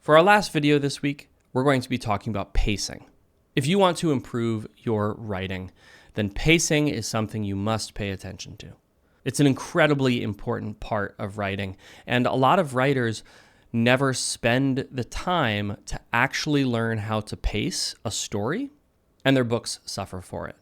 For our last video this week, we're going to be talking about pacing. If you want to improve your writing, then pacing is something you must pay attention to. It's an incredibly important part of writing, and a lot of writers never spend the time to actually learn how to pace a story, and their books suffer for it.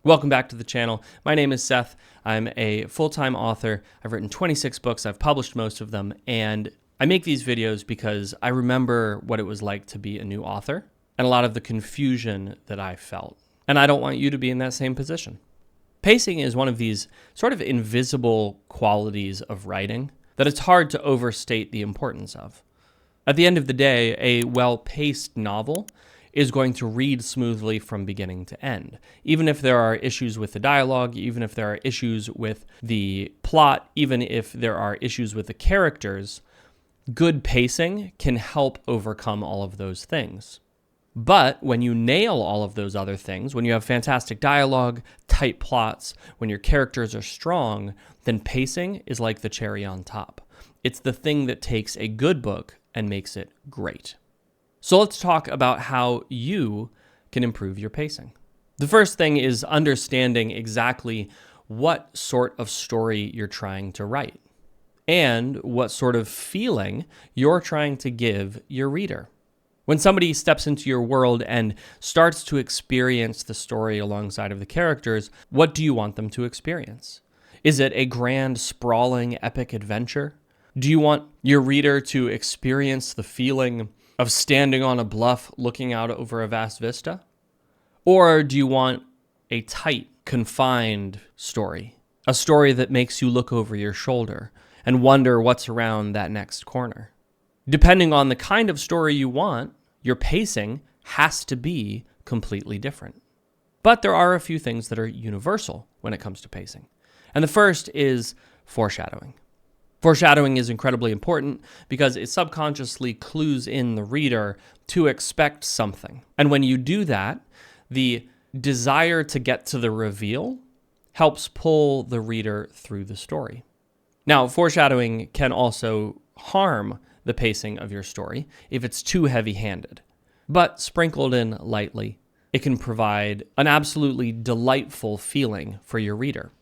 Welcome back to the channel. My name is Seth. I'm a full-time author. I've written 26 books. I've published most of them, and I make these videos because I remember what it was like to be a new author and a lot of the confusion that I felt. And I don't want you to be in that same position. Pacing is one of these sort of invisible qualities of writing that it's hard to overstate the importance of. At the end of the day, a well-paced novel is going to read smoothly from beginning to end. Even if there are issues with the dialogue, even if there are issues with the plot, even if there are issues with the characters, good pacing can help overcome all of those things. But when you nail all of those other things, when you have fantastic dialogue, tight plots, when your characters are strong, then pacing is like the cherry on top. It's the thing that takes a good book and makes it great. So let's talk about how you can improve your pacing. The first thing is understanding exactly what sort of story you're trying to write and what sort of feeling you're trying to give your reader. When somebody steps into your world and starts to experience the story alongside of the characters, what do you want them to experience? Is it a grand, sprawling, epic adventure? Do you want your reader to experience the feeling of standing on a bluff looking out over a vast vista? Or do you want a tight, confined story? A story that makes you look over your shoulder and wonder what's around that next corner? Depending on the kind of story you want, your pacing has to be completely different. But there are a few things that are universal when it comes to pacing. And the first is foreshadowing. Foreshadowing is incredibly important because it subconsciously clues in the reader to expect something. And when you do that, the desire to get to the reveal helps pull the reader through the story. Now, foreshadowing can also harm the pacing of your story if it's too heavy-handed. But sprinkled in lightly, it can provide an absolutely delightful feeling for your reader.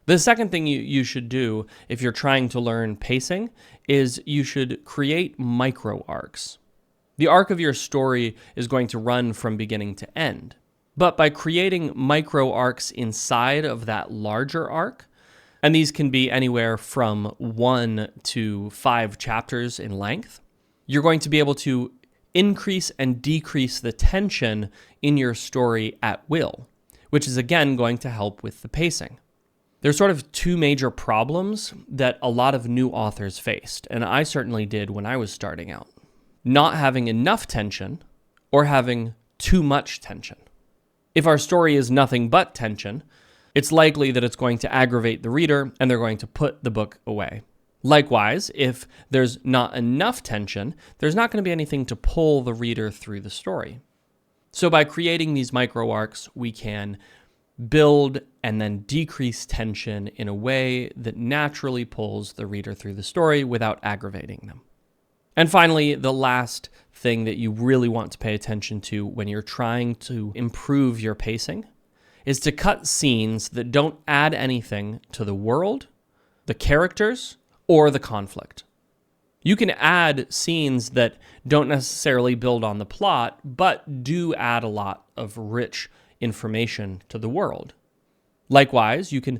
The second thing you should do if you're trying to learn pacing is you should create micro arcs. The arc of your story is going to run from beginning to end. But by creating micro arcs inside of that larger arc, and these can be anywhere from 1 to 5 chapters in length, you're going to be able to increase and decrease the tension in your story at will, which is again going to help with the pacing. There's sort of two major problems that a lot of new authors faced, and I certainly did when I was starting out. Not having enough tension or having too much tension. If our story is nothing but tension, it's likely that it's going to aggravate the reader and they're going to put the book away. Likewise, if there's not enough tension, there's not going to be anything to pull the reader through the story. So by creating these micro arcs, we can build and then decrease tension in a way that naturally pulls the reader through the story without aggravating them. And finally, the last thing that you really want to pay attention to when you're trying to improve your pacing is to cut scenes that don't add anything to the world, the characters, or the conflict. You can add scenes that don't necessarily build on the plot, but do add a lot of rich information to the world. Likewise, you can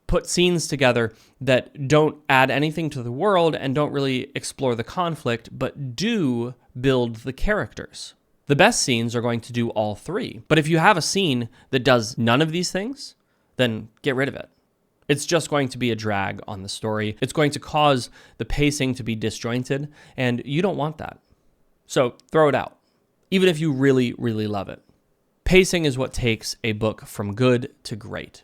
put scenes together that don't add anything to the world and don't really explore the conflict, but do build the characters. The best scenes are going to do all three. But if you have a scene that does none of these things, then get rid of it. It's just going to be a drag on the story. It's going to cause the pacing to be disjointed, and you don't want that. So throw it out, even if you really, really love it. Pacing is what takes a book from good to great.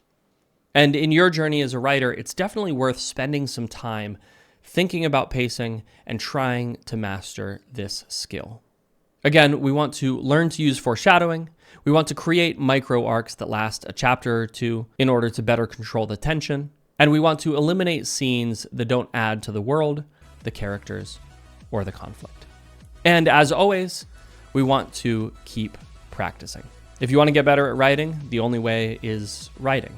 And in your journey as a writer, it's definitely worth spending some time thinking about pacing and trying to master this skill. Again, we want to learn to use foreshadowing. We want to create micro arcs that last a chapter or two in order to better control the tension. And we want to eliminate scenes that don't add to the world, the characters, or the conflict. And as always, we want to keep practicing. If you want to get better at writing, the only way is writing.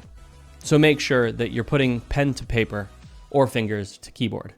So make sure that you're putting pen to paper or fingers to keyboard